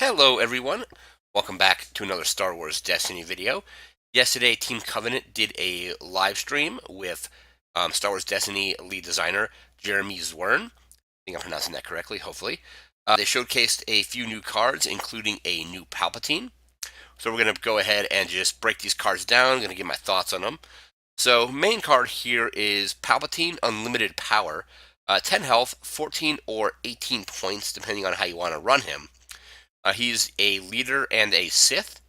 Hello everyone, welcome back to another Star Wars Destiny video. Yesterday Team Covenant did a live stream with Star Wars Destiny lead designer Jeremy Zwern. I think I'm pronouncing that correctly, hopefully. They showcased a few new cards, including a new Palpatine. So we're going to go ahead and just break these cards down. I'm going to give my thoughts on them. So main card here is Palpatine Unlimited Power. 10 health, 14 or 18 points, depending on how you want to run him. He's a leader and a Sith.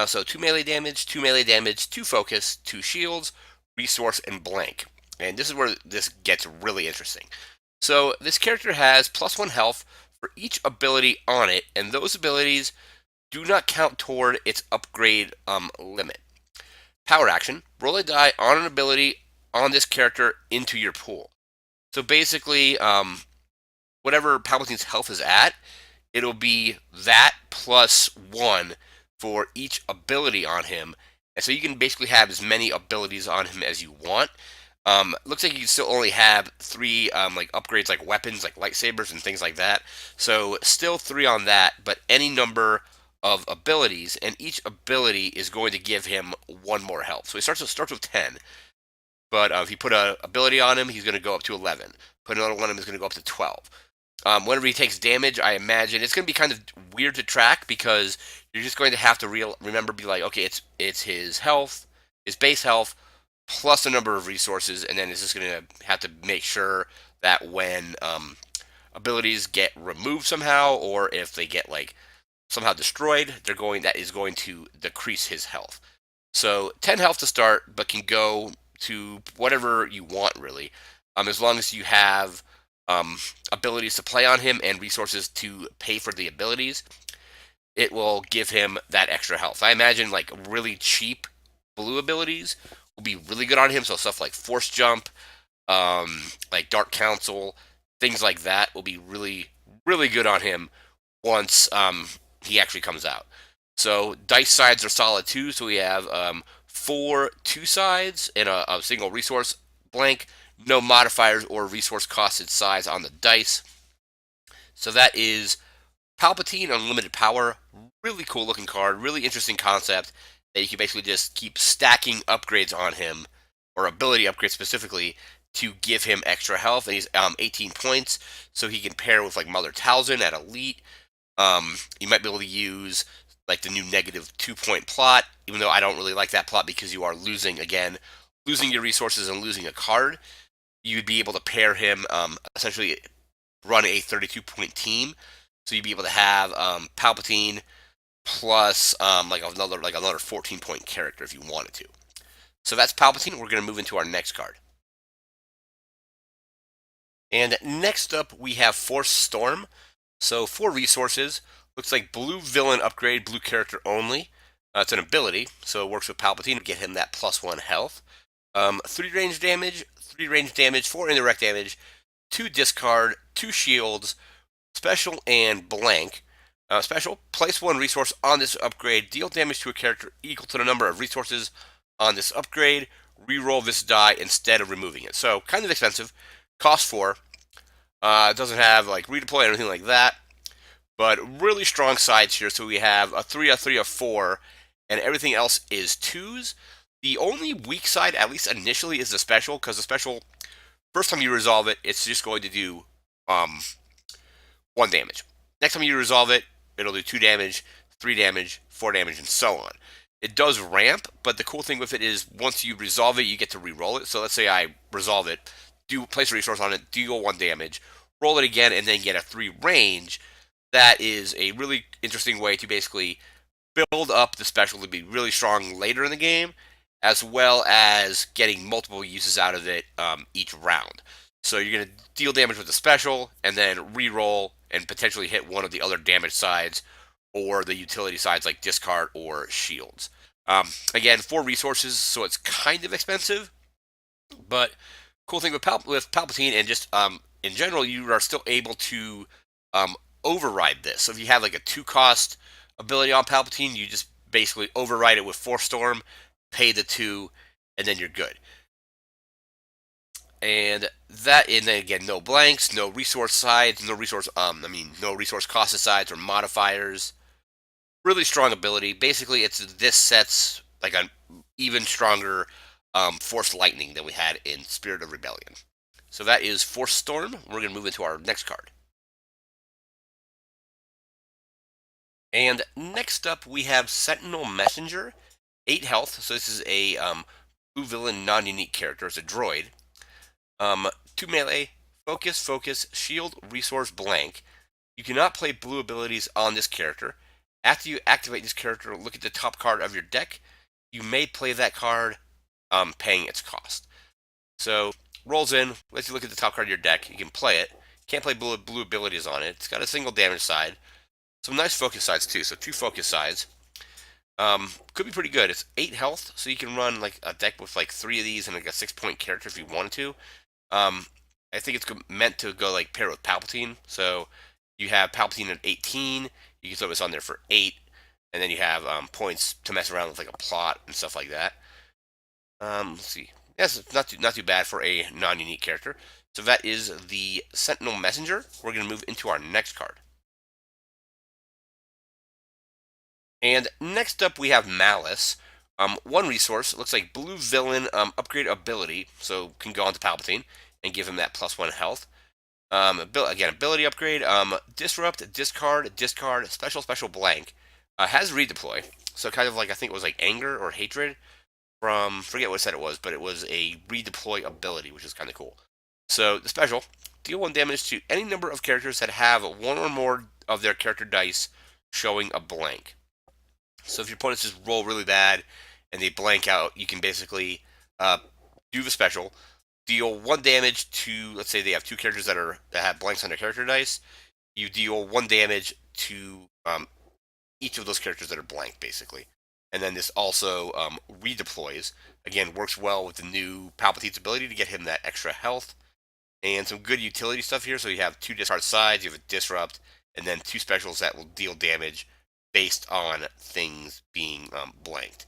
So 2 melee damage, 2 melee damage, 2 focus, 2 shields, resource, and blank. And this is where this gets really interesting. So this character has +1 health for each ability on it, and those abilities do not count toward its upgrade limit. Power action, roll a die on an ability on this character into your pool. So basically, whatever Palpatine's health is at, it'll be that +1 for each ability on him. And so you can basically have as many abilities on him as you want. Looks like you can still only have 3 like upgrades like weapons, like lightsabers and things like that. So still 3 on that, but any number of abilities, and each ability is going to give him 1 more health. So he starts with 10. But if you put an ability on him, he's going to go up to 11. Put another one on him, he's going to go up to 12. Whenever he takes damage, I imagine it's going to be kind of weird to track because you're just going to have to remember, be like, okay, it's his health, his base health, plus a number of resources, and then it's just going to have to make sure that when abilities get removed somehow, or if they get like somehow destroyed, that is going to decrease his health. So 10 health to start, but can go to whatever you want really, as long as you have abilities to play on him and resources to pay for the abilities. It will give him that extra health. I imagine like really cheap blue abilities will be really good on him. So stuff like Force Jump, like Dark Council, things like that will be really, really good on him once he actually comes out. So dice sides are solid too. So we have 4 2 sides and a single resource blank. No modifiers or resource costed size on the dice. So that is Palpatine Unlimited Power. Really cool looking card. Really interesting concept that you can basically just keep stacking upgrades on him, or ability upgrades specifically, to give him extra health. And he's 18 points, so he can pair with like Mother Talzin at Elite. You might be able to use like the new -2-point plot, even though I don't really like that plot because you are losing your resources and losing a card. You'd be able to pair him, essentially run a 32-point team. So you'd be able to have Palpatine plus like another 14-point character if you wanted to. So that's Palpatine. We're going to move into our next card. And next up we have Force Storm. So 4 resources. Looks like blue villain upgrade, blue character only. It's an ability, so it works with Palpatine to get him that +1 health. 3 range damage, 3 range damage, 4 indirect damage, 2 discard, 2 shields, special, and blank. Special, place 1 resource on this upgrade, deal damage to a character equal to the number of resources on this upgrade, reroll this die instead of removing it. So, kind of expensive. Cost 4. It doesn't have like redeploy or anything like that, but really strong sides here. So we have a 3, a 3, a 4, and everything else is 2s. The only weak side, at least initially, is the special, because the special, first time you resolve it, it's just going to do 1 damage. Next time you resolve it, it'll do 2 damage, 3 damage, 4 damage, and so on. It does ramp, but the cool thing with it is once you resolve it, you get to re-roll it. So let's say I resolve it, place a resource on it, deal 1 damage, roll it again, and then get a 3 range. That is a really interesting way to basically build up the special to be really strong later in the game, as well as getting multiple uses out of it each round. So you're going to deal damage with the special, and then re-roll and potentially hit one of the other damage sides, or the utility sides like discard or shields. Again, 4 resources, so it's kind of expensive, but cool thing with Palpatine and just in general, you are still able to override this. So if you have like a 2-cost ability on Palpatine, you just basically override it with Force Storm, pay the 2, and then you're good. And then again, no blanks, no resource sides, no resource costed sides or modifiers. Really strong ability. Basically, it's this set's like an even stronger Force Lightning than we had in Spirit of Rebellion. So that is Force Storm. We're going to move into our next card. And next up, we have Sentinel Messenger, 8 health. So this is a blue villain non-unique character. It's a droid. 2 melee, focus, shield, resource, blank. You cannot play blue abilities on this character. After you activate this character, look at the top card of your deck. You may play that card, paying its cost. So rolls in, lets you look at the top card of your deck. You can play it. Can't play blue abilities on it. It's got a single damage side. Some nice focus sides too. So 2 focus sides. Could be pretty good. It's 8 health, so you can run like a deck with like 3 of these and like a 6-point character if you wanted to. I think it's meant to go like pair with Palpatine. So you have Palpatine at 18. You can throw this on there for 8, and then you have points to mess around with like a plot and stuff like that. Let's see. Yes, not too bad for a non-unique character. So that is the Sentinel Messenger. We're going to move into our next card. And next up, we have Malice. 1 resource. Looks like blue villain upgrade ability. So can go on to Palpatine and give him that +1 health. Again, ability upgrade. Disrupt, discard, special, blank. Has redeploy. So kind of like, I think it was like anger or hatred from, forget what set it was, but it was a redeploy ability, which is kind of cool. So the special, deal 1 damage to any number of characters that have 1 or more of their character dice showing a blank. So if your opponents just roll really bad and they blank out, you can basically do the special, deal 1 damage to, let's say they have 2 characters that have blanks on their character dice. You deal 1 damage to each of those characters that are blank, basically. And then this also redeploys. Again, works well with the new Palpatine's ability to get him that extra health. And some good utility stuff here. So you have 2 discard sides, you have a disrupt, and then 2 specials that will deal damage based on things being blanked.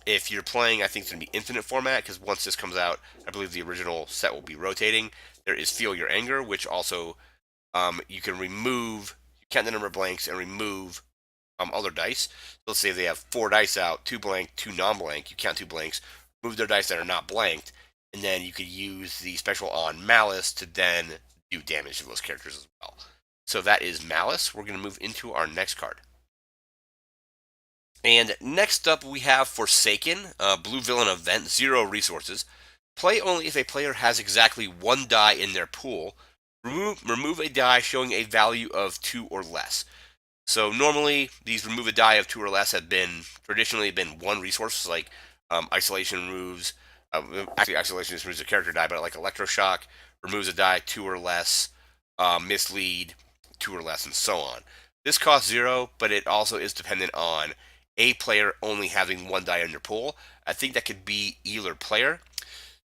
If you're playing, I think it's going to be infinite format, because once this comes out, I believe the original set will be rotating. There is Feel Your Anger, which also you can remove, you count the number of blanks and remove other dice. Let's say they have 4 dice out, 2 blank, 2 non-blank. You count 2 blanks, move their dice that are not blanked, and then you could use the special on Malice to then do damage to those characters as well. So that is Malice. We're going to move into our next card. And next up, we have Forsaken, blue villain event, 0 resources. Play only if a player has exactly 1 die in their pool. Remove a die showing a value of 2 or less. So normally, these remove a die of 2 or less have traditionally been 1 resource, like isolation removes. Actually, isolation just removes a character die, but like electroshock removes a die 2 or less. Mislead 2 or less, and so on. This costs 0, but it also is dependent on a player only having 1 die in their pool. I think that could be either player.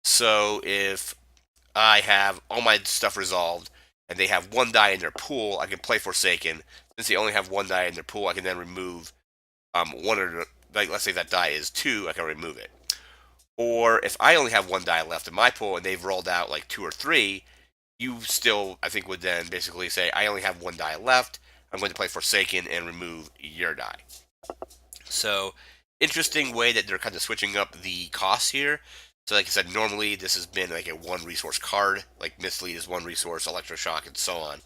So if I have all my stuff resolved and they have 1 die in their pool, I can play Forsaken. Since they only have 1 die in their pool, I can then remove one of the, like, let's say that die is 2, I can remove it. Or if I only have 1 die left in my pool and they've rolled out like 2 or 3, you still, I think, would then basically say, I only have 1 die left. I'm going to play Forsaken and remove your die. So, interesting way that they're kind of switching up the costs here. So, like I said, normally this has been like a 1 resource card, like Mislead is 1 resource, Electroshock, and so on.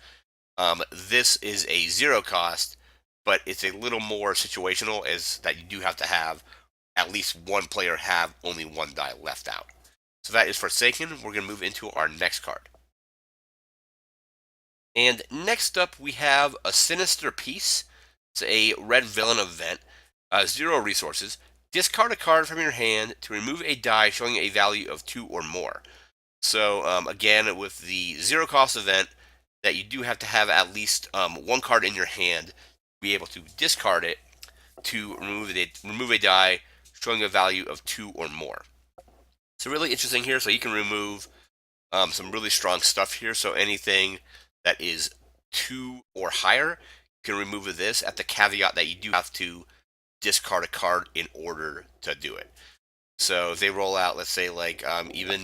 This is a 0 cost, but it's a little more situational, as that you do have to have at least 1 player have only 1 die left out. So that is Forsaken. We're going to move into our next card. And next up, we have a Sinister Piece. It's a red villain event. 0 resources. Discard a card from your hand to remove a die showing a value of 2 or more. So again, with the 0 cost event, that you do have to have at least 1 card in your hand to be able to discard it to remove a die showing a value of 2 or more. So really interesting here. So you can remove some really strong stuff here. So anything that is 2 or higher, you can remove this at the caveat that you do have to discard a card in order to do it. So if they roll out, let's say like even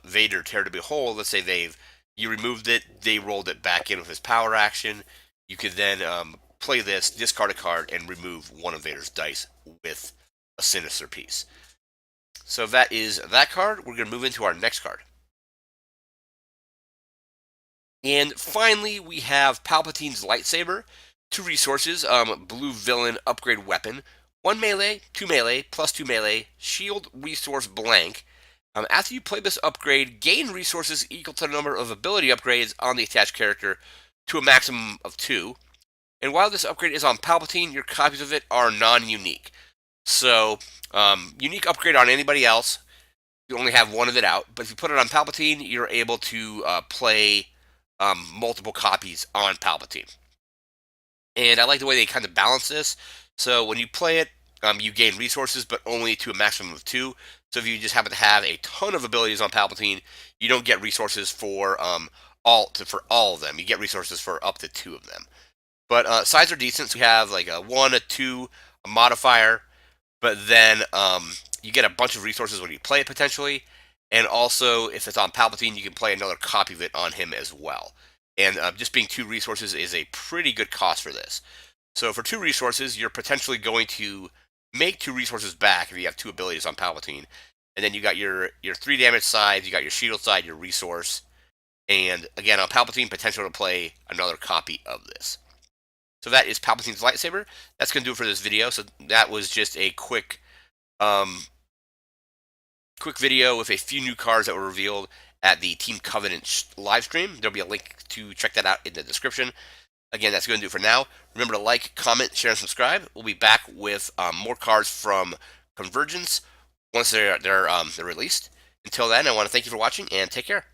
Vader Tear to Behold, let's say you removed it, they rolled it back in with his power action. You could then play this, discard a card, and remove one of Vader's dice with a Sinister Piece. So that is that card. We're going to move into our next card. And finally, we have Palpatine's Lightsaber. 2 resources, blue villain upgrade weapon. 1 melee, 2 melee, plus 2 melee, shield resource blank. After you play this upgrade, gain resources equal to the number of ability upgrades on the attached character to a maximum of 2. And while this upgrade is on Palpatine, your copies of it are non-unique. So, unique upgrade on anybody else, you only have one of it out. But if you put it on Palpatine, you're able to play multiple copies on Palpatine. And I like the way they kind of balance this. So when you play it, you gain resources, but only to a maximum of 2. So if you just happen to have a ton of abilities on Palpatine, you don't get resources for all of them. You get resources for up to 2 of them. But sides are decent. So you have like a 1, a 2, a modifier, but then you get a bunch of resources when you play it potentially. And also, if it's on Palpatine, you can play another copy of it on him as well. And just being 2 resources is a pretty good cost for this. So for 2 resources, you're potentially going to make 2 resources back if you have 2 abilities on Palpatine. And then you got your 3 damage sides, you got your shield side, your resource. And again, on Palpatine, potential to play another copy of this. So that is Palpatine's Lightsaber. That's going to do it for this video. So that was just a quick video with a few new cards that were revealed at the Team Covenant live stream. There'll be a link to check that out in the description. Again, that's going to do it for now. Remember to like, comment, share, and subscribe. We'll be back with more cards from Convergence once they're released. Until then, I want to thank you for watching and take care.